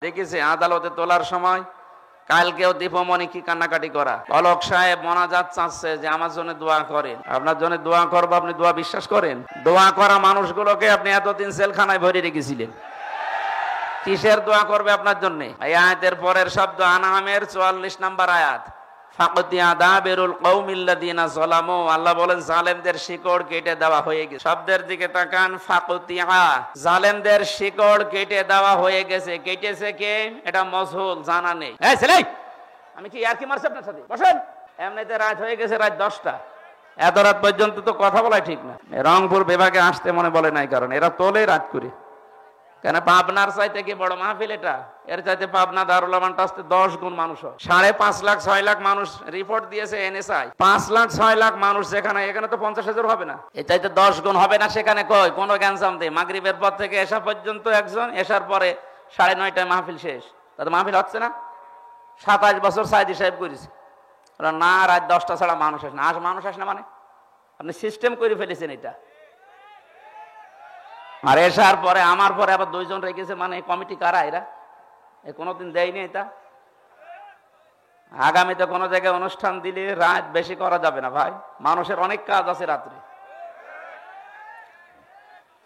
দেখেছে আদালতে তোলার সময় কালকেও দীপমণি কি কান্নাকাটি করা, পলক সাহেব মোনাজাত চাচ্ছে যে আমার জন্য দোয়া করেন। আপনার জন্য দোয়া করবো, আপনি দোয়া বিশ্বাস করেন? দোয়া করা মানুষগুলোকে আপনি এতদিন জেলখানায় ভরে রেখেছিলেন, কিসের দোয়া করবে আপনার জন্য? এই আয়াতের পরের শব্দ আনআমের 44 নম্বর আয়াত, ফাকতিয়া দাবিরুল কওমিল্লাযিনা যালামু। আল্লাহ বলেন জালেমদের শিকড় কেটে দেওয়া হয়ে গেছে। শব্দের দিকে তাকান, ফাকতিয়া, জালেমদের শিকড় কেটে দেওয়া হয়ে গেছে। কেটেছে কে? এটা মজহুল, জানা নেই। এই ছেলে, আমি কি আর কি মারছি আপনার সাথে? বসেন। এমনিতে রাত হয়ে গেছে, রাত 10টা। এত রাত পর্যন্ত তো কথা বলাই ঠিক না। রংপুর বিভাগে আসতে মনে বলে নাই, কারণ এরা তোলে রাত করে। কেন পাবনার চাইতে কি বড় মাহফিল এটা? এর চাইতে পাবনা দারুল আমানটা আসতে 10 গুণ মানুষ হয়। 5.5 লাখ 6 লাখ মানুষ রিপোর্ট দিয়েছে এনএসআই। 5 লাখ 6 লাখ মানুষ যেখানে, এখানে তো 50,000 হবে না। এর চাইতে 10 গুণ হবে না। সেখানে কই কোন গ্যাঞ্জাম দেয়? মাগরিবের পর থেকে এশা পর্যন্ত একজন, এশার পরে 9:30টায় মাহফিল শেষ। তাতে মাহফিল হচ্ছে না? 27 বছর সাইদি সাহেব করেছে না, রাত 10টা ছাড়া মানুষ আসে না। মানুষ আসে না মানে আপনি সিস্টেম করে ফেলেছেন এটা। আর এসার পরে আমার পরে আবার 2 জন রেখেছে, মানে কমিটি কারা এরা? কোনোদিন দেয়নি এটা। আগামীতে কোনো জায়গায় অনুষ্ঠান দিলে রাত বেশি করা যাবে না ভাই, মানুষের অনেক কাজ আছে রাত্রে।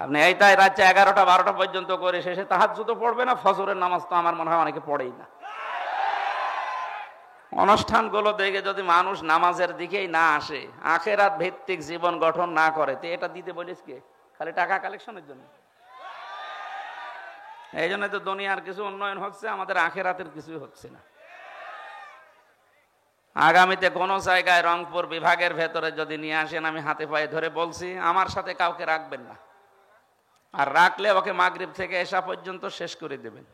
আপনি এইটাই রাত 11টা 12টা পর্যন্ত করে শেষে তাহাজ্জুদ পড়বে না, ফজরের নামাজ তো আমার মনে হয় অনেকে পড়েই না। অনুষ্ঠানগুলো দেখে যদি মানুষ নামাজের দিকেই না আসে, আখেরাত ভিত্তিক জীবন গঠন না করে, তো এটা দিতে বলিস কে? খালি টাকা কালেকশনের জন্য। এই জন্য তো দুনিয়ার কিছু উন্নয়ন হচ্ছে, আমাদের আখেরাতের কিছুই হচ্ছে না। আগামীতে কোন জায়গায় রংপুর বিভাগের ভেতরে যদি নিয়ে আসেন, আমি হাতে পায়ে ধরে বলছি, আমার সাথে কাউকে রাখবেন না। আর রাখলে ওকে মাগরিব থেকে এশা পর্যন্ত শেষ করে দেবেন।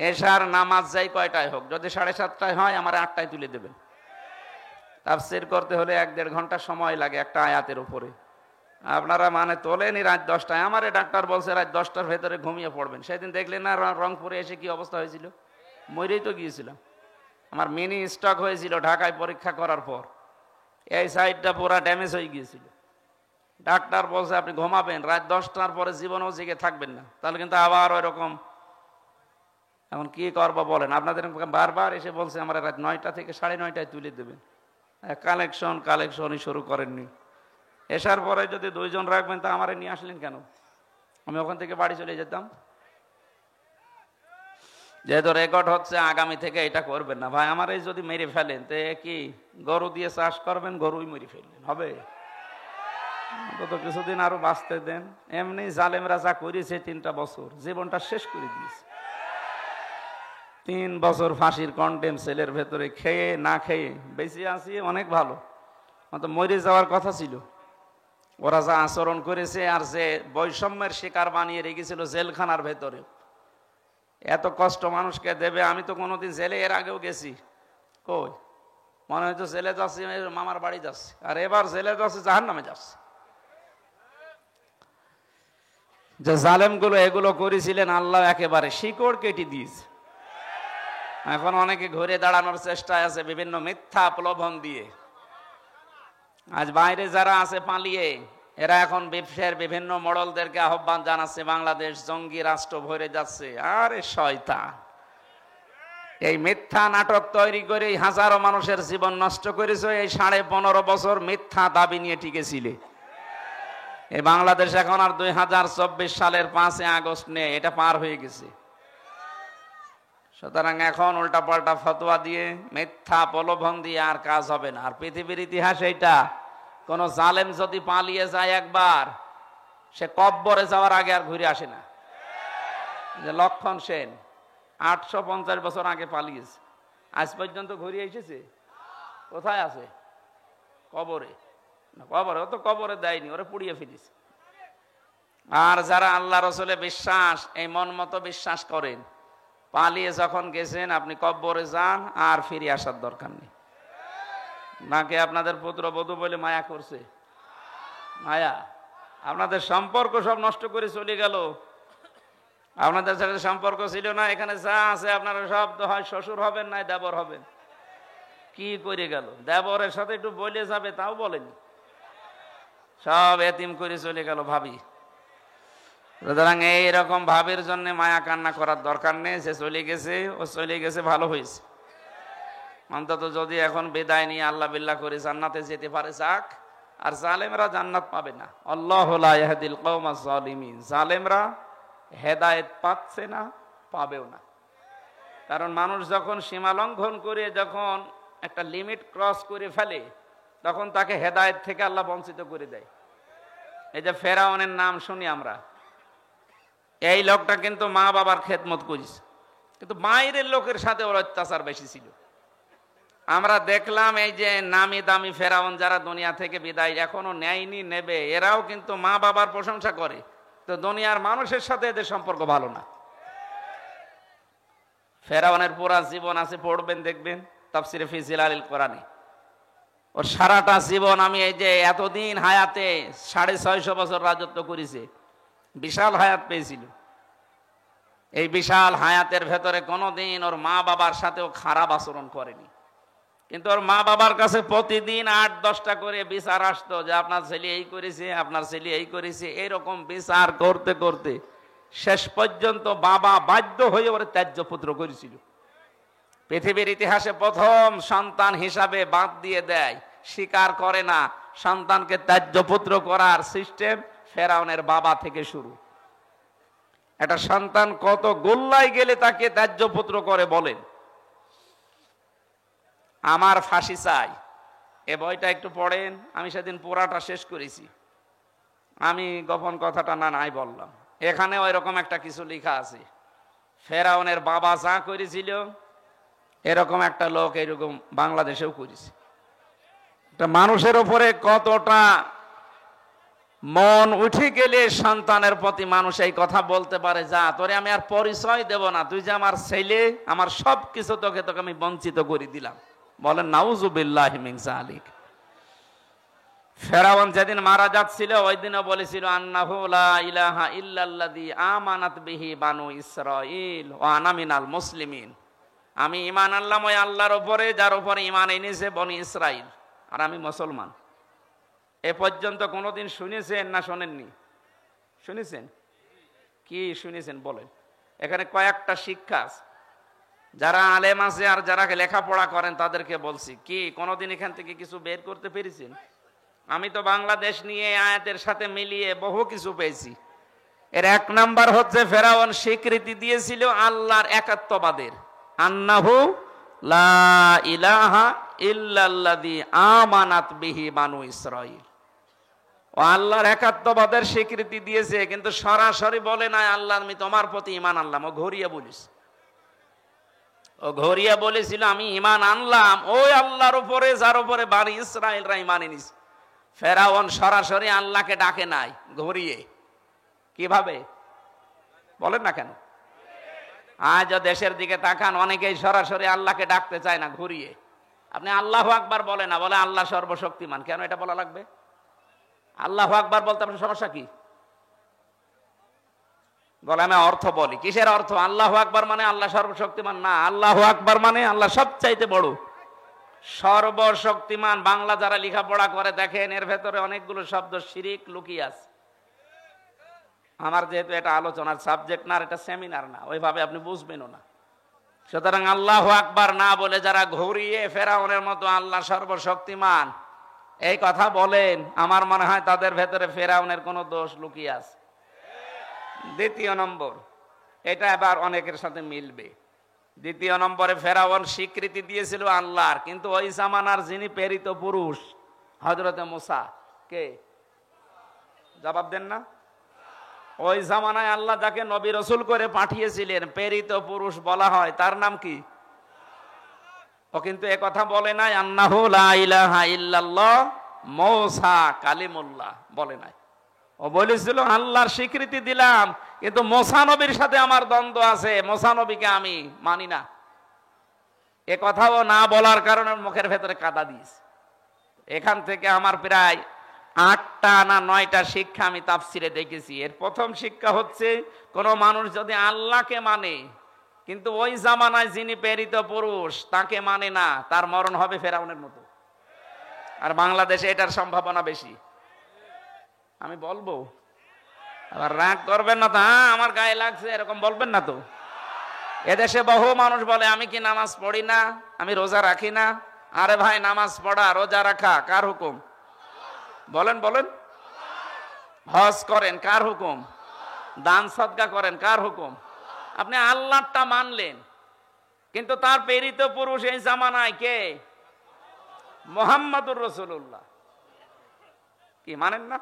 এশার নামাজ যাই কয়টায় হোক, যদি 7:30টায় হয় আমার 8টায় তুলে দেবেন। তাফসীর করতে হলে 1-1.5 ঘন্টা সময় লাগে একটা আয়াতের উপরে। আপনারা মানে তোলেনি রাত 10টায়। আমারে ডাক্তার বলছে রাত 10টার ভেতরে ঘুমিয়ে পড়বেন। সেদিন দেখলেন না রংপুরে এসে কি অবস্থা হয়েছিল? মরেই তো গিয়েছিলাম। আমার মিনি স্ট্রোক হয়েছিল ঢাকায় পরীক্ষা করার পর। এই সাইডটা পুরো ড্যামেজ হয়ে গিয়েছিল। ডাক্তার বলছে আপনি ঘুমাবেন, রাত 10টার পরে জীবনও জেগে থাকবেন না, তাহলে কিন্তু আবার ওই রকম। এখন কি করবো বলেন? আপনাদের বারবার এসে বলছে আমার রাত 9টা থেকে 9:30টায় তুলে দেবেন। কালেকশনই শুরু করেননি। এসার পরে যদি 2 জন রাখবেন, তা আমারে নিয়ে আসলেন কেন? আমি ওখান থেকে বাড়ি চলে যেতাম। যেহেতু রেকর্ড হচ্ছে, আগামী থেকে এটা করবেন না ভাই। আমার এই যদি মেরে ফেলেন, তে কি গরু দিয়ে চাষ করবেন, গরুই মেরে ফেললেন হবে? তো কিছুদিন আরো বাঁচতে দেন। এমনি জালেমরা যা করেছে 3টা বছর জীবনটা শেষ করে দিয়েছে। 3 বছর ফাঁসির কন্ডেম সেলের ভেতরে খেয়ে না খেয়ে বেঁচে আছি, অনেক ভালো। তো মরে যাওয়ার কথা ছিল। ওরা যা আচরণ করেছে, আর যে বৈষম্যের শিকার বানিয়ে রেখেছিল জেলখানার ভেতরে, এত কষ্ট মানুষকে দেবে। আমি তো কোনোদিন জেলে এর আগেও গেছি, কই মনে হয়তো জেলে যাচ্ছি মামার বাড়ি যাচ্ছি, আর এবার জেলে যাচ্ছি জাহান্নামে যাচ্ছি। যে জালেমগুলো এগুলো করেছিলেন, আল্লাহ একেবারে শিকড় কেটে দিয়েছে। এখন অনেকে ঘুরে দাঁড়ানোর চেষ্টায় আছে বিভিন্ন মিথ্যা প্রলোভন দিয়ে। আজ বাইরে যারা আছে পালিয়ে, এরা এখন ব্যবসার বিভিন্ন মডেলদেরকে আহ্বান জানাচ্ছে, বাংলাদেশ জঙ্গি রাষ্ট্র ভরে যাচ্ছে। আরে শয়তান, এই মিথ্যা নাটক তৈরি করে হাজারো মানুষের জীবন নষ্ট করেছে। এই 15.5 বছর মিথ্যা দাবি নিয়ে টিকেছিলে। এই বাংলাদেশ এখন আর 2024 সালের 5 আগস্ট নেই, এটা পার হয়ে গেছে। সুতরাং এখন উল্টাপাল্টা ফতোয়া দিয়ে, মিথ্যা প্রলোভন দিয়ে আর কাজ হবে না। আর পৃথিবীর ইতিহাস এইটা, কোন জালেম যদি পালিয়ে যায় একবার, সে কব্বরে যাওয়ার আগে আর ঘুরে আসে না। যে লক্ষণ সেন 850 বছর আগে পালিয়েছে, আজ পর্যন্ত ঘুরে এসেছে? কোথায় আছে? কবরে। কবরে ও তো কবরে দেয়নি, ওরা পুড়িয়ে ফেলেছে। আর যারা আল্লাহ রসুলের বিশ্বাস, এই মন মতো বিশ্বাস করেন, পালিয়ে যখন গেছেন আপনি কব্বরে যান, আর ফিরে আসার দরকার নেই। নাকি আপনাদের পুত্রবধূ বলে মায়া করছে? মায়া আপনাদের সম্পর্ক সব নষ্ট করে চলে গেল। আপনাদের সাথে সম্পর্ক ছিল না, এখানে যা আছে আপনারা সব তো হয় শ্বশুর হবেন, নাই দেবর হবেন। কি করে গেল? দেবরের সাথে একটু বলে যাবে, তাও বলেনি, সব এতিম করে চলে গেল। ভাবি সুতরাং এইরকম ভাবের জন্য মায়া কান্না করার দরকার নেই। সে চলে গেছে, ও চলে গেছে, ভালো হয়েছে। অন্তত যদি এখন বিদায় নিয়ে আল্লাহ বিল্লাহ করে জান্নাতে যেতে পারে যাক। আর জালেমরা জান্নাত পাবে না। আল্লাহু লা ইয়াহদিল কওমাজ জালিমিন। জালেমরা হেদায়েত পাচ্ছে না, পাবেও না। কারণ মানুষ যখন সীমা লঙ্ঘন করে, যখন একটা লিমিট ক্রস করে ফেলে, তখন তাকে হেদায়েত থেকে আল্লাহ বঞ্চিত করে দেয়। এই যে ফেরাউনের নাম শুনি আমরা, এই লোকটা কিন্তু মা বাবার খেদমত করিস, কিন্তু বাইরের লোকের সাথে ওর অত্যাচার বেশি ছিল। আমরা দেখলাম এই যে নামি দামি ফেরাউন যারা দুনিয়া থেকে বিদায় এখনো নেয়নি, নেবে, এরাও কিন্তু মা বাবার প্রশংসা করে। তো দুনিয়ার মানুষের সাথে এদের সম্পর্ক ভালো না। ফেরাউনের পুরা জীবন আছে, পড়বেন দেখবেন তাফসিরে ফি জিলালিল কোরআনে। ওর সারাটা জীবন, আমি এই যে এতদিন হায়াতে 650 বছর রাজত্ব করেছে, বিশাল হায়াত পেয়েছিল। এই বিশাল হায়াতের ভেতরে কোনোদিন ওর মা বাবার সাথেও খারাপ আচরণ করেনি। কিন্তু ওর মা বাবার কাছে প্রতিদিন 8-10টা করে বিচার আসতো যে আপনার ছেলে এই করেছে, আপনার ছেলে এই করেছে। এইরকম বিচার করতে করতে শেষ পর্যন্ত বাবা বাধ্য হয়ে ওর ত্যায্য পুত্র করেছিল। পৃথিবীর ইতিহাসে প্রথম সন্তান হিসাবে বাদ দিয়ে দেয়, স্বীকার করে না, সন্তানকে ত্যায্য পুত্র করার সিস্টেম ফেরাউনের বাবা থেকে শুরু। একটা সন্তান কত গোল্লায় গেলে তাকে ত্যায্য পুত্র করে বলেন। আমার ফাঁসি চাই, এ বইটা একটু পড়েন। আমি সেদিন পুরাটা শেষ করেছি। আমি গোপন কথাটা নাই বললাম। এখানে ওই রকম একটা কিছু লেখা আছে। ফেরাউনের বাবা যা করেছিল, এরকম একটা লোক এরকম বাংলাদেশেও করেছে। মানুষের উপরে কতটা মন উঠে গেলে সন্তানের প্রতি মানুষ এই কথা বলতে পারে, যা তোরে আমি আর পরিচয় দেব না, তুই যে আমার ছেলে, আমার সব কিছু তোকে আমি বঞ্চিত করে দিলাম। বলেন নাউজুবিল্লাহি মিন যালিক। ফেরাউন যেদিন মারা যাচ্ছিল ওই দিনও বলেছিল আন্নাহু লা ইলাহা ইল্লাল্লাযী আমানাত বিহি বানু ইসরাঈল ওয়া আনা মিনাল মুসলিমিন। আমি ঈমান আনলাম ওই আল্লাহর উপরে যার উপরে ঈমান এনেছে বনি ইসরাইল, আর আমি মুসলমান। এ পর্যন্ত কোনোদিন শুনেছেন না শোনেননি? শুনেছেন? কি শুনেছেন বলেন? এখানে কয়েকটা শিক্ষা আছে। যারা আলেম আছে আর যারা লেখাপড়া করেন তাদেরকে বলছি, কি কোনোদিন এখান থেকে কিছু বের করতে পেরেছেন? আমি তো বাংলাদেশ নিয়ে আয়াতের সাথে মিলিয়ে বহু কিছু পেয়েছি। এর এক নাম্বার হচ্ছে ফেরাউন স্বীকৃতি দিয়েছিল আল্লাহর একাত্মবাদের। আন্নাহু লা ইলাহা ইল্লাল্লাযী আমানাত বিহি বানু ইসরাঈল। ও আল্লাহর একাত্মবাদের স্বীকৃতি দিয়েছে, কিন্তু সরাসরি বলে নাই আল্লাহ আমি তোমার প্রতি ঈমান আনলাম। ও ঘুরিয়ে বলিস, ও ঘুরিয়ে বলেছিল আমি ঈমান আনলাম ওই আল্লাহর উপরে যার উপরে বানি ইসরাঈলরা ঈমান এনেছে। ফেরাউন সরাসরি আল্লাহকে ডাকে নাই, ঘুরিয়ে। কিভাবে বলেন না কেন? আজ দেশের দিকে তাকান, অনেকেই সরাসরি আল্লাহকে ডাকতে চায় না, ঘুরিয়ে। আপনি আল্লাহু আকবার বলে না, বলে আল্লাহ সর্বশক্তিমান। কেন এটা বলা লাগবে? আল্লাহু আকবার বলতে আপনার সমস্যা কি? বলে আমি অর্থ বলি। কিসের অর্থ? আল্লাহু আকবার মানে আল্লাহ সর্বশক্তিমান না, আল্লাহু আকবার মানে আল্লাহ সবচাইতে বড়, সর্বশক্তিমান। বাংলা যারা লেখাপড়া করে দেখেন এর ভেতরে অনেকগুলো শব্দ শিরিক লুকিয়ে আছে। আমার যেহেতু এটা আলোচনার সাবজেক্ট না, এটা সেমিনার না, ওইভাবে আপনি বুঝবেনও না। সুতরাং আল্লাহু আকবার না বলে যারা ঘুরিয়ে ফেরাউনের মতো আল্লাহ সর্বশক্তিমান এই কথা বলেন, আমার মনে হয় তাদের ভেতরে ফেরাউনের কোনো দোষ লুকিয়ে আছে। দ্বিতীয় নম্বর, এটা এবার অনেকের সাথে মিলবে। দ্বিতীয় নম্বরে ফেরাউন স্বীকৃতি দিয়েছিল আল্লাহর, কিন্তু ওই জামানার যিনি প্রেরিত পুরুষ হযরতে মুসা, কে জবাব দেন না? ওই জামানায় আল্লাহ যাকে নবী রাসূল করে পাঠিয়েছিলেন, প্রেরিত পুরুষ বলা হয়, তার নাম কি? ও কিন্তু এ কথা বলে নাই আন্নাহু লা ইলাহা ইল্লাল্লাহ মূসা কালিমুল্লাহ, বলে নাই। ও বলেছিল আল্লাহর স্বীকৃতি দিলাম, কিন্তু মুসা নবীর সাথে আমার দ্বন্দ্ব আছে, মুসা নবীকে আমি মানি না। এ কথাও না বলার কারণে মুখের ভেতরে কাদা দিয়েছে। এখান থেকে আমার প্রায় 8টা না 9টা শিক্ষা আমি তাফসিরে দেখেছি। এর প্রথম শিক্ষা হচ্ছে, কোন মানুষ যদি আল্লাহকে মানে কিন্তু ওই জামানায় যিনি প্রেরিত পুরুষ তাকে মানে না, তার মরণ হবে ফেরাউনের মতো। আর বাংলাদেশে এটার সম্ভাবনা বেশি। আমি বলবো আবার রাগ করবেন না তো, হ্যাঁ আমার গায়ে লাগছে এরকম বলবেন না তো। এদেশে বহু মানুষ বলে আমি কি নামাজ পড়ি না, আমি রোজা রাখি না। আরে ভাই, নামাজ পড়া রোজা রাখা কার হুকুম? বলেন বলেন। হজ করেন কার হুকুম? দান সদকা করেন কার হুকুম? আপনি আল্লাহটা মানলেন, কিন্তু তার প্রেরিত পুরুষ এই জামানায় কে? মুহাম্মাদুর রাসূলুল্লাহ। কি মানেন না?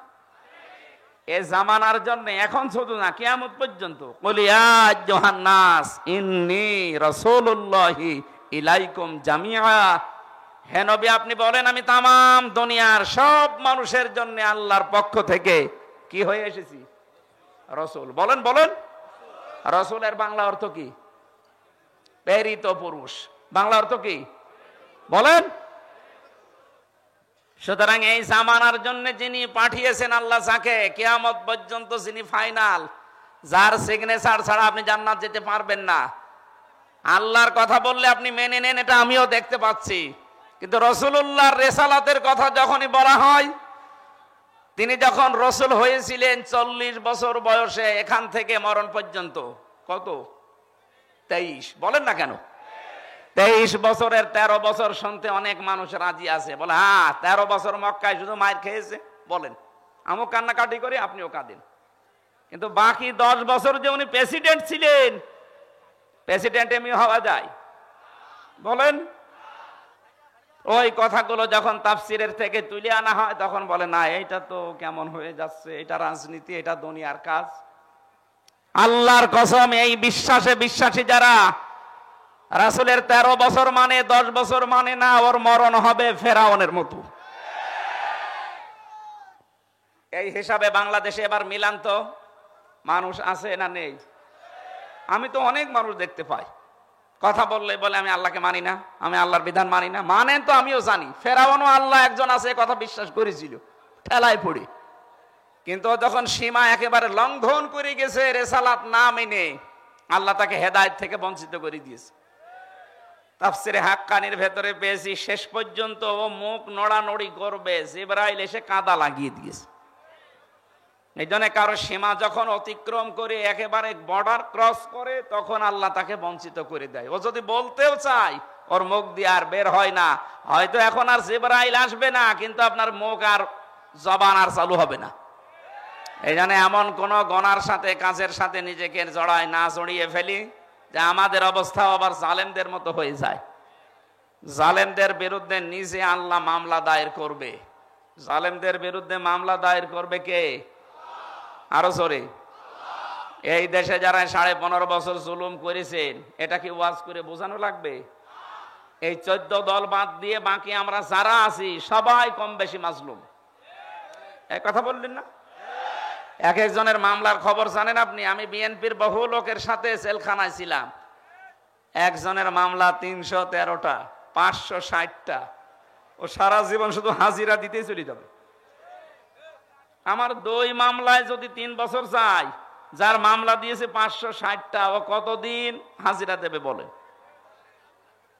এই জামানার জন্য এখন শুধু না, কিয়ামত পর্যন্ত কুলিয়া আইয়ুহান নাস ইন্নী রাসূলুল্লাহি ইলাইকুম জামিআ। হে নবী, আপনি বলেন আমি তামাম দুনিয়ার সব মানুষের জন্য আল্লাহর পক্ষ থেকে কি হয়ে এসেছি? রাসূল। বলেন বলেন। রাসূলের বাংলা অর্থ কি? প্রেরিত পুরুষ। বাংলা অর্থ কি বলেন? সুতরাং এই জামানার জন্য যিনি পাঠিয়েছেন আল্লাহ, যাকে কিয়ামত পর্যন্ত যিনি ফাইনাল, যার সিগনেচার ছাড়া আপনি জান্নাত যেতে পারবেন না। আল্লাহর কথা বললে আপনি মেনে নেন, এটা আমিও দেখতে পাচ্ছি, কিন্তু রাসূলুল্লাহর রিসালাতের কথা যখনই বলা হয়, তিনি যখন রাসূল হয়েছিলেন 40 বছর বয়সে, এখান থেকে মরণ পর্যন্ত কত? 23। বলেন না কেন? 23 বছরের 13 বছর শুনতে অনেক মানুষ রাজি আছে, বলে হ্যাঁ 13 বছর মক্কায় শুধু মায়ের খেয়েছে। বলেন, আমিও কান্নাকাটি করি, আপনিও কাঁদেন, কিন্তু বাকি 10 বছর যে উনি প্রেসিডেন্ট ছিলেন, প্রেসিডেন্ট এমনি হওয়া যায়? বলেন। ওই কথাগুলো যখন তাফসিরের থেকে তুলে আনা হয়, তখন বলে না এইটা তো কেমন হয়ে যাচ্ছে, এটা রাজনীতি, এটা দুনিয়ার কাজ। আল্লাহর কসম, এই বিশ্বাসে বিশ্বাসী যারা, রাসূলের 13 বছর মানে 10 বছর মানে না, ওর মরণ হবে ফেরাউনের মতো। এই হিসাবে বাংলাদেশে এবার মিলান তো মানুষ আছে না নেই? আমি তো অনেক মানুষ দেখতে পাই, কথা বললে বলে আমি আল্লাহকে মানি না, আমি আল্লাহর বিধান মানি না। মানেন তো, আমিও জানি ফেরাউনও আল্লাহ একজন আছে, কথা বিশ্বাস করেছিল, ঠেলায় পড়ে। কিন্তু যখন সীমা একেবারে লঙ্ঘন করে গেছে, রিসালাত না মেনে, আল্লাহ তাকে হেদায়েত থেকে বঞ্চিত করে দিয়েছে। তাফসিরে হাক্কানির ভেতরে পেয়েছি, শেষ পর্যন্ত ও মুখ নড়ানড়ি করবে, জিবরাইল এসে কাদা লাগিয়ে দিয়েছে। এই জন্য কারো সীমা যখন অতিক্রম করে একেবারে বর্ডার ক্রস করে, তখন আল্লাহ তাকে বঞ্চিত করে দেয়। ও যদি বলতেও চায়, ওর মুখ দিয়ে আর বের হয় না। হয়তো এখন আর জিবরাইল আসবে না, কিন্তু আপনার মুখ আর জবান আর চালু হবে না। এই জন্য এমন কোন গনার সাথে, কাজের সাথে নিজেকে জড়ায় না, জড়িয়ে ফেলি যে আমাদের অবস্থা আবার জালেমদের মতো হয়ে যায়। জালেমদের বিরুদ্ধে নিজে আল্লাহ মামলা দায়ের করবে। জালেমদের বিরুদ্ধে মামলা দায়ের করবে কে? আরো জোরে। এই দেশে যারা 15.5 বছর জুলুম করেছেন, এটা কি ওয়াজ করে বোঝানো লাগবে? এই 14 দল বাদ দিয়ে বাকি আমরা যারা আছি সবাই কম বেশি মাজলুম। এই কথা বললেন না? এক একজনের মামলার খবর জানেন আপনি? আমি বিএনপির বহু লোকের সাথে জেলখানায় ছিলাম। একজনের মামলা 313টা, 560টা। ও সারা জীবন শুধু হাজিরা দিতেই চলে যাবে। আমার 2 মামলায় যদি 3 বছর যায়, যার মামলা দিয়েছে 560টা, ও কতদিন হাজিরা দেবে বলে?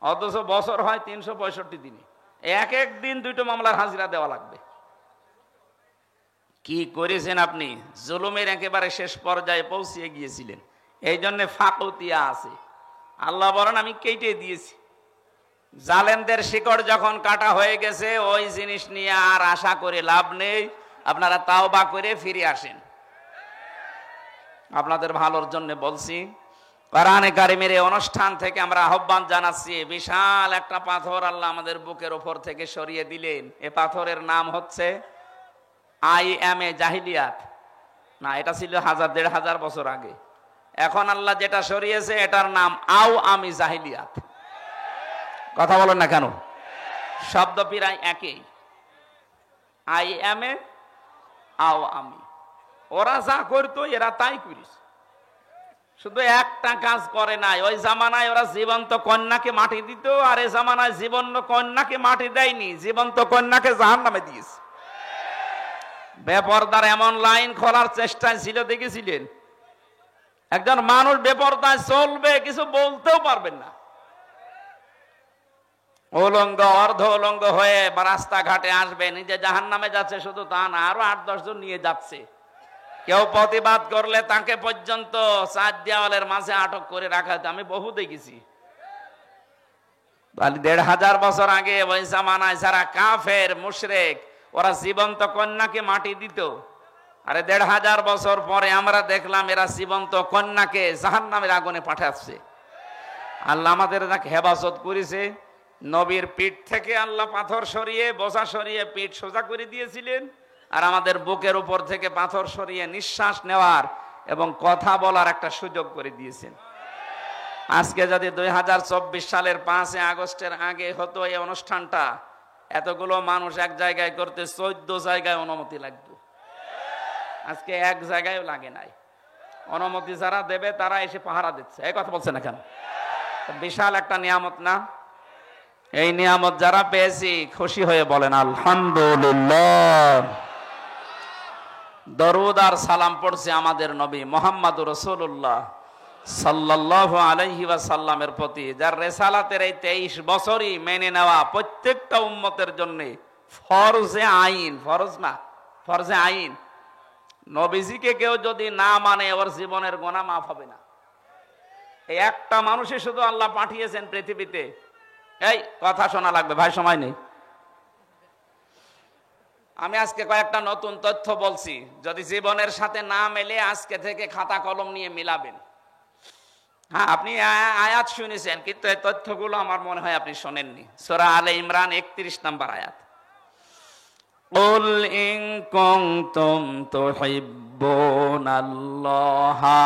অথচ বছর হয় 365 দিনে, এক এক দিন 2টো মামলার হাজিরা দেওয়া লাগবে। কি করেছেন আপনি? জুলুমের একেবারে শেষ পর্যায়ে পৌঁছিয়ে গিয়েছিলেন। এই জন্য ফাকুতিয়া আছে। আল্লাহ বলেন আমি কেটে দিয়েছি। জালেমদের শিকড় যখন কাটা হয়ে গেছে, ওই জিনিস নিয়ে আর আশা করে লাভ নেই। আপনারা তাওবা করে ফিরে আসেন। আপনাদের ভালোর জন্য বলছি। কোরআনে কারিমের এই অনুষ্ঠান থেকে আমরা আহ্বান জানাচ্ছি, বিশাল একটা পাথর আল্লাহ আমাদের বুকের ওপর থেকে সরিয়ে দিলেন। এ পাথরের নাম হচ্ছে আইএমএ জাহিলিয়াত। না, এটা ছিল 1000-1500 বছর আগে। এখন আল্লাহ যেটা সরিয়েছে, এটার নাম আও আমি জাহিলিয়াত। কথা বলেন না কেন? শব্দ প্রায় একই। আইএমএ, আও আমি। ওরা যা করতো এরা তাই করিস, শুধু একটা কাজ করে নাই। ওই জামানায় ওরা জীবন্ত কন্যাকে মাটি দিত, আর এই জামানায় জীবন্ত কন্যাকে মাটি দেয়নি, জীবন্ত কন্যাকে জাহান্নামে দিয়েছে। বেপরদার এমন লাইন খোলার চেষ্টায় ছিল, দেখেছিলেন? একজন মানুষ বেপরদায় চলবে, কিছু বলতেও পারবেন না। উলঙ্গ, অর্ধ উলঙ্গ হয়ে রাস্তাঘাটে আসবে, নিজে জাহান্নামে যাচ্ছে, শুধু তা না, আরো 8-10 জন নিয়ে যাচ্ছে। কেউ প্রতিবাদ করলে তাকে পর্যন্ত 4 দেওয়ালের মাঝে আটক করে রাখা হতো। আমি বহু দেখেছি। 1500 বছর আগে ওই জামানায় যারা কাফের মুশরিক, ওরা জীবন্ত কন্যাকে মাটি দিত। আরে 1500 বছর পরে আমরা দেখলাম এরা জীবন্ত কন্যাকে জাহান্নামের আগুনে পাঠাচ্ছে। আল্লাহ আমাদের হেফাজত করেছে। নবীর পিঠ থেকে আল্লাহ পাথর সরিয়ে, বোঝা সরিয়ে পিঠ সোজা করে দিয়েছিলেন, আর আমাদের বুকের উপর থেকে পাথর সরিয়ে নিঃশ্বাস নেওয়ার এবং কথা বলার একটা সুযোগ করে দিয়েছেন। আজকে যদি 2024 সালের 5 আগস্টের আগে হতো এই অনুষ্ঠানটা, এতগুলো মানুষ এক জায়গায় করতে 14 জায়গায় অনুমতি লাগতো। আজকে এক জায়গায় লাগে নাই। অনুমতি যারা দেবে তারা এসে পাহারা দিচ্ছে। এই কথা বলছে না কেন? বিশাল একটা নিয়ামত না? এই নিয়ামত যারা পেয়েছি খুশি হয়ে বলেন আলহামদুলিল্লাহ। দরুদ আর সালাম পড়ছে আমাদের নবী মুহাম্মদুর রাসূলুল্লাহ সাল্লাল্লাহু আলাইহি ওয়াসাল্লামের প্রতি, যার রিসালাতের এই 23 বছরই মেনে নেওয়া প্রত্যেকটা উম্মতের জন্য ফরজে আইন। ফরজ না, ফরজে আইন। নবীজিকে কেউ যদি না মানে ওর জীবনের গুনাহ মাফ হবে না। এই একটা মানুষই শুধু আল্লাহ পাঠিয়েছেন পৃথিবীতে। এই কথা শোনা লাগবে ভাই, সময় নেই। আমি আজকে কয়েকটা নতুন তথ্য বলছি, যদি জীবনের সাথে না মেলে আজকে থেকে খাতা কলম নিয়ে মিলাবেন। হ্যাঁ, আপনি আয়াত শুনেছেন, কিন্তু এই তথ্যগুলো আমার মনে হয় আপনি শোনেননি। সূরা আলে ইমরান 31 নম্বর আয়াত। কুল ইন কুনতুম তুহিব্বুনাল্লাহা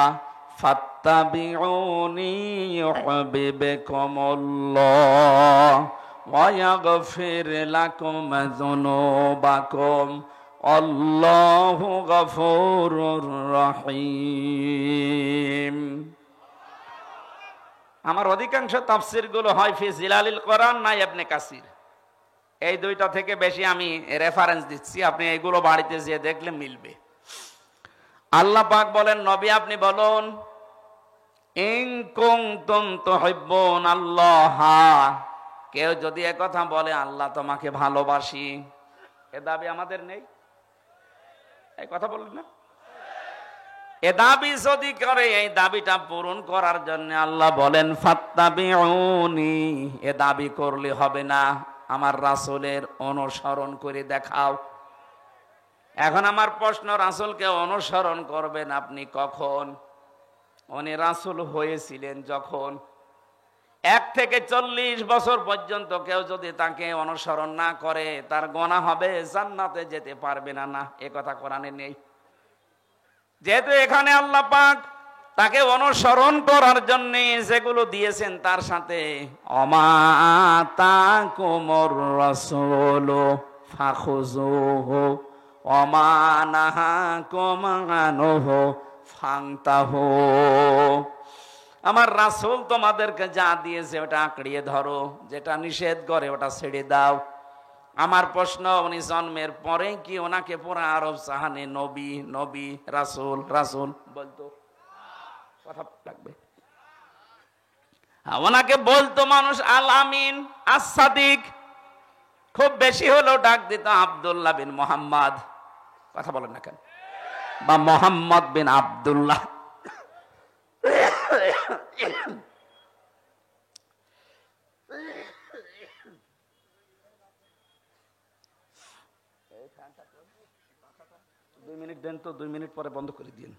ফাত্তাবিউনি ইউহিব্বুকুমুল্লাহ ওয়া ইয়াগফির লাকুম যুনুবাকুম আল্লাহু গফুরুর রহিম। আমার অধিকাংশ তাফসীর গুলো হয় ফি জিলালিল কোরআন না ইবনে কাসির। এই দুইটা থেকে বেশি আমি রেফারেন্স দিচ্ছি, আপনি এইগুলো বাড়িতে যেয়ে দেখলে মিলবে। আল্লাহ পাক বলেন, নবী আপনি বলুন, ইন কুনতুম তুহিব্বুনাল্লাহ, কেউ যদি একথা বলে আল্লাহ তোমাকে ভালোবাসি, এ দাবি আমাদের নেই। এই কথা বললেন না? এ দাবি যদি করে, এই দাবিটা পূরণ করার জন্য আল্লাহ বলেন ফাত্তাবিউনি, এ দাবি করলে হবে না, আমার রাসূলের অনুসরণ করে দেখাও। এখন আমার প্রশ্ন, রাসূলকে অনুসরণ করবেন আপনি কখন? উনি রাসূল হয়েছিলেন যখন। 1 থেকে 40 বছর পর্যন্ত কেউ যদি তাকে অনুসরণ না করে তার গুনাহ হবে, জান্নাতে যেতে পারবে না। না, এ কথা কোরআনে নেই। যেহেতু এখানে আল্লাহ পাক তাকে অনুসরণ করার জন্য যেগুলো দিয়েছেন তার সাথে ওমা আতাকুমুর রাসূলু ফাখুযুহু ওমা নাহাকুম আনহু ফান্তাহু, আমার রাসূল তোমাদেরকে যা দিয়েছে ওটা আঁকড়িয়ে ধরো, যেটা নিষেধ করে ওটা ছেড়ে দাও। আমার প্রশ্ন, উনি জন্মের পরে কি ওনাকে পুরা আরব জাহানে নবী নবী রাসূল রাসূল বলতো? কথা লাগবে। ওনাকে বলতো মানুষ আল আমিন, আস সাদিক, খুব বেশি হলেও ডাক দিত আব্দুল্লাহ বিন মুহাম্মদ। কথা বলেন না কেন? বা মুহাম্মদ বিন আব্দুল্লাহ। দুই মিনিট দেন তো, 2 মিনিট পরে বন্ধ করে দিন।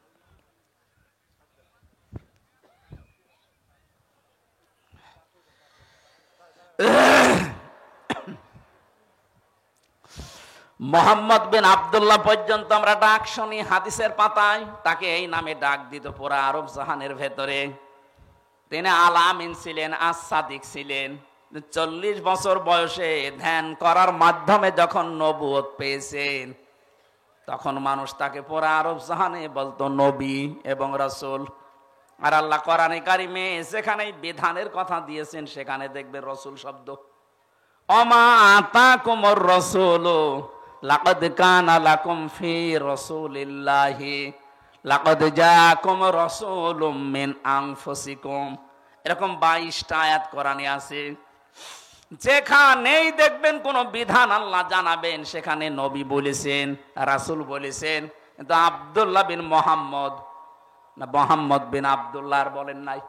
মোহাম্মদ বিন আব্দুল্লাহ পর্যন্ত আমরা ডাক শুনি হাদিসের পাতায়, তাকে এই নামে ডাক দিত পুরা আরব জাহানের ভেতরে। তিনি আল আমিন ছিলেন, আস সাদিক ছিলেন। 40 বছর বয়সে ধ্যান করার মাধ্যমে যখন নবুয়ত পেয়েছেন, তখন মানুষ তাকে পুরা আরব জাহানে বলতো নবী এবং রাসূল। আর আল্লাহ কোরআনে কারিমে যেখানে বিধানের কথা দিয়েছেন সেখানে দেখবে রাসূল শব্দ। ওমা আতাকুমুর রাসূলু লাকাদ কানা লাকুম ফি রাসূলিল্লাহি লাকাদ জাআকুম রাসূলুম মিন আনফুসিকুম, এরকম 22টা আয়াত কোরআনে আছে। যেখানেই দেখবেন কোন বিধান আল্লাহ জানাবেন সেখানে নবী বলেছেন, রাসূল বলেছেন। কিন্তু আব্দুল্লাহ বিন মোহাম্মদ না মোহাম্মদ বিন আব্দুল্লাহ আর বলেন নাই।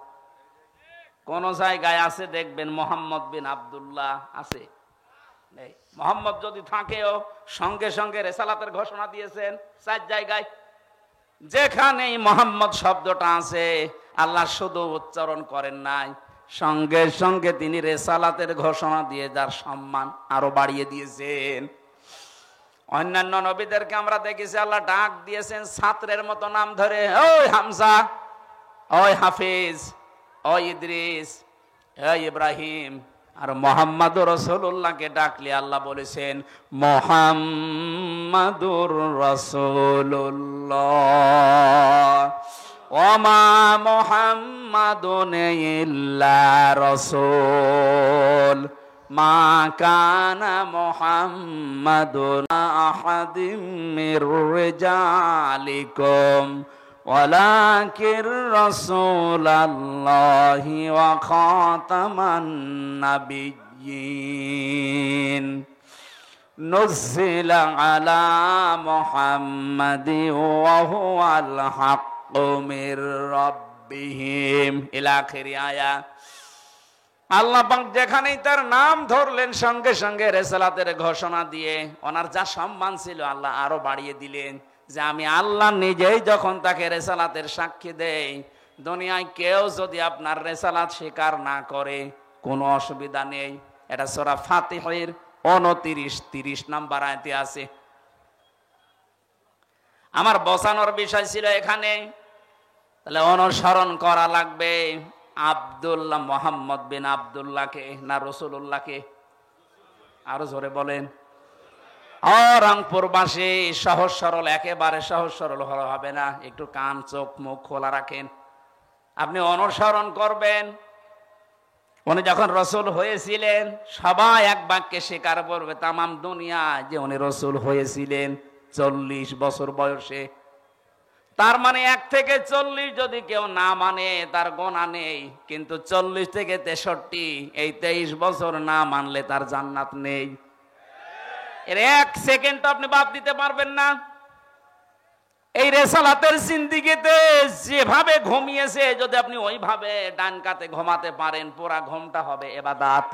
কোন জায়গায় আছে দেখবেন মোহাম্মদ বিন আব্দুল্লাহ আছে? নেই। মোহাম্মদ যদি থাকেও সঙ্গে সঙ্গে রেসালাতের ঘোষণা দিয়েছেন 4 জায়গায়। যেখানেই মোহাম্মদ শব্দটা আছে আল্লাহ শুধু উচ্চারণ করেন নাই, সঙ্গে সঙ্গে তিনি রেসালাতের ঘোষণা দিয়ে যার সম্মান আরো বাড়িয়ে দিয়েছেন। অন্যান্য নবীদেরকে আমরা দেখেছি আল্লাহ ডাক দিয়েছেন ছাত্রের মতো নাম ধরে, ওই হামজা, ওই হাফিজ, ওই ইদ্রিস, ওই ইব্রাহিম। আর মোহাম্মদুর রাসূলুল্লাহকে ডাকলে আল্লাহ বলেছেন মুহাম্মাদুর রাসূলুল্লাহ ওমা মুহাম্মাদুন ইল্লা রাসূল মা কানা মুহাম্মাদুন আহাদিম মির রিজালিকুম ওয়ালাকির রাসূলুল্লাহি ওয়া খাতামান নাবিয়্যিন নুজিলা আলা মুহাম্মাদি ওয়া হুয়াল হাক্কু মির রাব্বিহিম ইলা আখির আয়াত। আল্লাহ পাক যেখানেই তার নাম ধরলেন সঙ্গে সঙ্গে রিসালাতের ঘোষণা দিয়ে ওনার যা সম্মান ছিল আল্লাহ আরো বাড়িয়ে দিলেন, যে আমি আল্লাহ নিজেই যখন তাকে রেসালাতের সাক্ষী দেই, দুনিয়ায় কেউ যদি আপনার রেসালাত স্বীকার না করে কোনো অসুবিধা নেই। এটা সূরা ফাতিহার 29-30 নাম্বার আয়াতে আছে। আমার বসানোর বিষয় ছিল এখানে, তাহলে অনুসরণ করা লাগবে আব্দুল্লাহ মোহাম্মদ বিন আব্দুল্লাহকে না রাসূলুল্লাহকে? আরো জোরে বলেন। রংপুরবাসী সহজ সরল, একেবারে সহজ সরল হবে না, একটু কান চোখ মুখ খোলা রাখেন। আপনি অনুসরণ করবেন। উনি যখন রসুল হয়েছিলেন সবাই এক বাক্যে স্বীকার করবে তামাম দুনিয়া যে উনি রসুল হয়েছিলেন 40 বছর বয়সে। তার মানে 1 থেকে 40 যদি কেউ না মানে তার গোনা নেই, কিন্তু 40 থেকে 63 এই 23 বছর না মানলে তার জান্নাত নেই। এর 1 সেকেন্ড আপনি বাদ দিতে পারবেন না। এই রেসালাতের জিন্দেগিতে যেভাবে ঘুমিয়েছে যদি আপনি ওইভাবে ডান কাতে ঘুমাতে পারেন পুরা ঘুমটা হবে ইবাদত।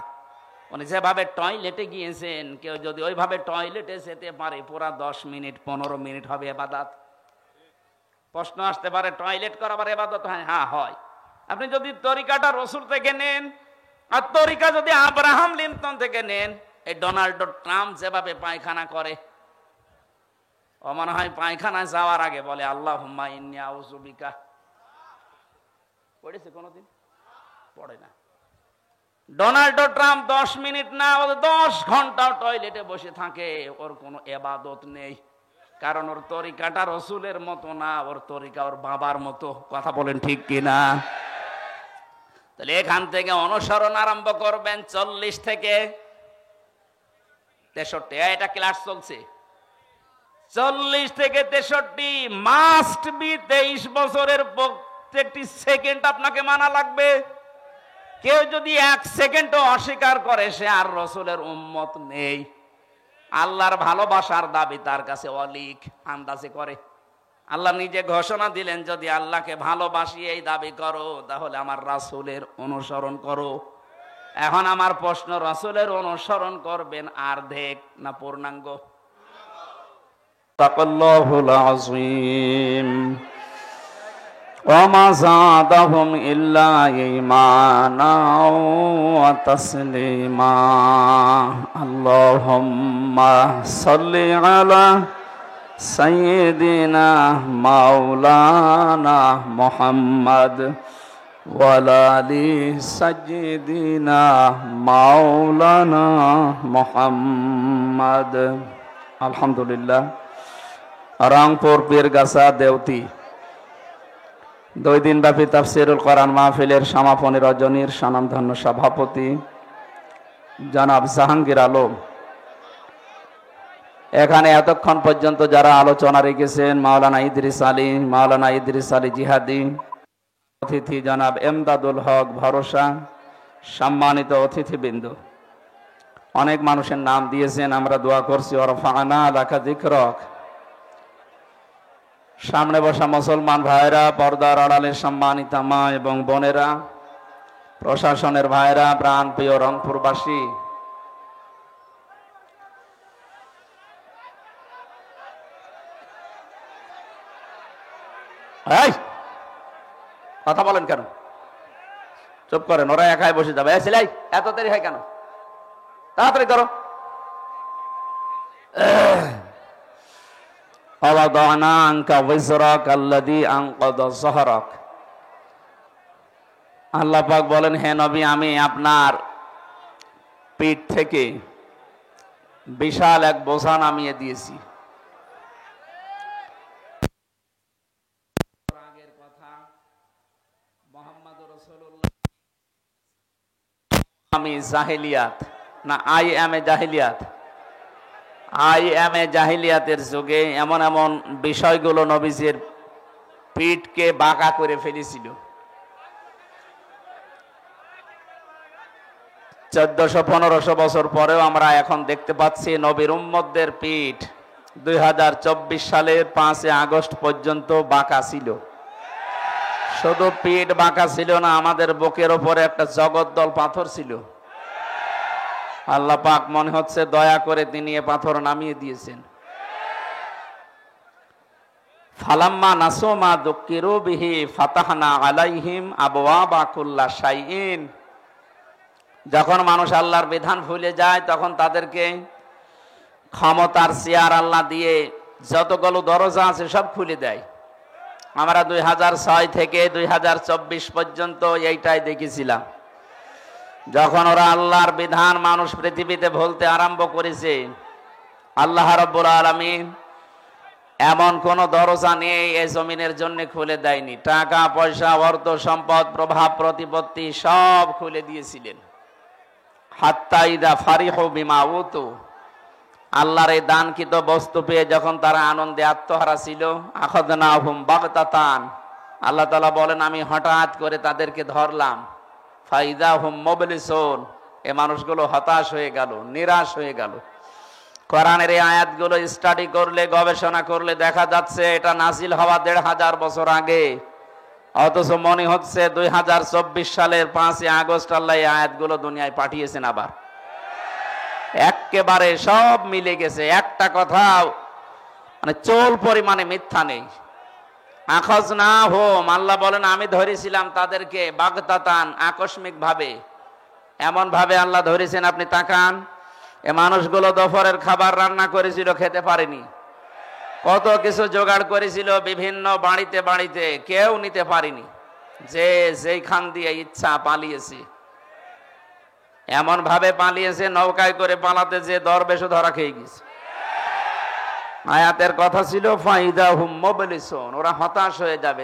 উনি যেভাবে টয়লেটে গিয়েছেন কেউ যদি ওইভাবে টয়লেটে যেতে পারে পুরা 10 মিনিট 15 মিনিট হবে ইবাদত। প্রশ্ন আসতে পারে টয়লেট করা আবার ইবাদত হয়? হ্যাঁ হয়। আপনি যদি তরিকাটা রসুল থেকে নেন আর তরিকা যদি আব্রাহাম লিঙ্কন থেকে নেন, এই ডোনাল্ড ট্রাম্প যেভাবে পায়খানা করে, ও মনে হয় পায়খানায় যাওয়ার আগে বলে আল্লাহুম্মা ইন্নী আউযু বিকা। পড়েছে কোনদিন? পড়ে না। ডোনাল্ড ট্রাম্প 10 মিনিট না 10 ঘন্টা টয়লেটে বসে থাকে, ওর কোনো ইবাদত নেই। কারণ ওর তরিকাটা রসুলের মতো না, ওর তরিকা ওর বাবার মতো। কথা বলেন ঠিক কিনা? তাহলে এখান থেকে অনুসরণ আরম্ভ করবেন 40 থেকে 63। এটা ক্লাস চলছে 40 থেকে 63 মাস্ট বি 23 বছরের প্রত্যেকটি সেকেন্ড আপনাকে মানা লাগবে। কেউ যদি 1 সেকেন্ডও অস্বীকার করে সে আর রসুলের উম্মত নেই। আল্লাহর ভালোবাসার দাবি তার কাছে অলিক, আন্দাজে করে। আল্লাহ নিজে ঘোষণা দিলেন যদি আল্লাহকে ভালোবাসি এই দাবি করো তাহলে আমার রাসূলের অনুসরণ করো। এখন আমার প্রশ্ন, রাসূলের অনুসরণ করবেন অর্ধেক না পূর্ণাঙ্গ? তাকাল্লাহুল আযীম ওয়া মা যাদাহুম ইল্লা ঈমানা ওয়া তাসলিমা। আল্লাহুম্মা সাল্লি আলা সাইয়্যিদিনা মাওলানা মুহাম্মদ ওয়া আলা আলি সাইয়্যিদিনা মাওলানা মুহাম্মদ। আলহামদুলিল্লাহ। রংপুর পীরগাছা দেওতি 2 দিন ব্যাপী তাফসীরুল কোরআন মাহফিলের সমাপনী রজনীর স্বনামধন্য সভাপতি জনাব জাহাঙ্গীর আলম। এখানে এতক্ষণ পর্যন্ত যারা আলোচনা রেখেছেন মাওলানা ইদ্রিস আলী জিহাদি, অতিথি জনাব এমদাদুল হক ভরসা, সম্মানিত অতিথিবৃন্দ, অনেক মানুষের নাম দিয়েছেন, আমরা দোয়া করছি ওয়ারফা'না লাকা যিকরাক। সামনে বসা মুসলমান ভাইরা, পর্দার আড়ালের সম্মানিতা মা এবং বোনেরা, প্রশাসনের ভাইরা, প্রাণ প্রিয় রংপুরবাসী, কথা বলেন কেন? চুপ করেন, ওরা একাই বসে যাবে। সিলাই, এত দেরি হয় কেন? তাড়াতাড়ি করো। আল্লাহ পাক বলেন, হে নবী, আমি আপনার পিঠ থেকে বিশাল এক বোঝা নামিয়ে দিয়েছি। আগের কথা, মুহাম্মদুর রাসূলুল্লাহ আমি জাহিলিয়াত না আই এম এ জাহিলিয়াত, আই এম এ জাহিলিয়াতের যুগে এমন এমন বিষয়গুলো নবীজির পিঠকে বাঁকা করে ফেলেছিল। 1400-1500 বছর পরেও আমরা এখন দেখতে পাচ্ছি নবীর উম্মতদের পিঠ 2024 সালের 5 আগস্ট পর্যন্ত বাঁকা ছিল। শুধু পিঠ বাঁকা ছিল না, আমাদের বুকের উপরে একটা জগদ্দল পাথর ছিল। আল্লাহ পাক মনে হচ্ছে দয়া করে তিনি এ পাথর নামিয়ে দিয়েছেন। ফালাম্মা নাসু মা যুক্কিরু বিহি ফাতাহনা আলাইহিম আবওয়াবা কুল্লা শাইইন। যখন মানুষ আল্লাহর বিধান ভুলে যায় তখন তাদেরকে ক্ষমতার চেয়ার আল্লাহ দিয়ে যতগুলো দরজা আছে সব খুলে দেয়। আমরা 2006 থেকে 2024 পর্যন্ত এইটাই দেখেছিলাম। যখন ওরা আল্লাহর বিধান মানুষ পৃথিবীতে ভুলতে আরম্ভ করেছে, আল্লাহ রাব্বুল আলামিন এমন কোন দরজা নেই এই জমিনের জন্য খুলে দেয়নি। টাকা পয়সা, অর্থ সম্পদ, প্রভাব প্রতিপত্তি সব খুলে দিয়েছিলেন। হাত্তা ইদা ফারিহু বিমা উতু, আল্লাহর এই দানকৃত বস্তু পেয়ে যখন তারা আনন্দে আত্মহারা ছিল, আখাযনাহুম বাগতাতান, আল্লাহ তাআলা বলেন আমি হঠাৎ করে তাদেরকে ধরলাম। ফাইদা হুম মুবলিসুন, এই মানুষগুলো হতাশ হয়ে গেল, নিরাশ হয়ে গেল। কোরআনের এই আয়াতগুলো স্টাডি করলে, গবেষণা করলে দেখা যাচ্ছে এটা নাজিল হওয়া 1500 বছর আগে, অথচ মনে হচ্ছে 2024 সালের 5 আগস্ট আল্লাহ এই আয়াতগুলো দুনিয়ায় পাঠিয়েছেন। আবার একেবারে সব মিলে গেছে, একটা কথা মানে চোল পরিমাণে মিথ্যা নেই। আখাযনাহুম, আল্লাহ বলেন আমি ধরেছিলাম তাদেরকে বাগতাতান, আকস্মিক ভাবে। এমন ভাবে আল্লাহ ধরেছেন, আপনি তাকান, এ মানুষগুলো দুপুরের খাবার রান্না করেছিল, খেতে পারেনি। কত কিছু জোগাড় করেছিল বিভিন্ন বাড়িতে বাড়িতে, কেউ নিতে পারেনি। যে যেইখান দিয়ে ইচ্ছা পালিয়েছে, এমন ভাবে পালিয়েছে নৌকায় করে পালাতে যে দরবেশও ধরা খেয়ে গেছে। আয়াতের কথা ছিল ফাইদা হুম মুবলিসুন, ওরা হতাশ হয়ে যাবে।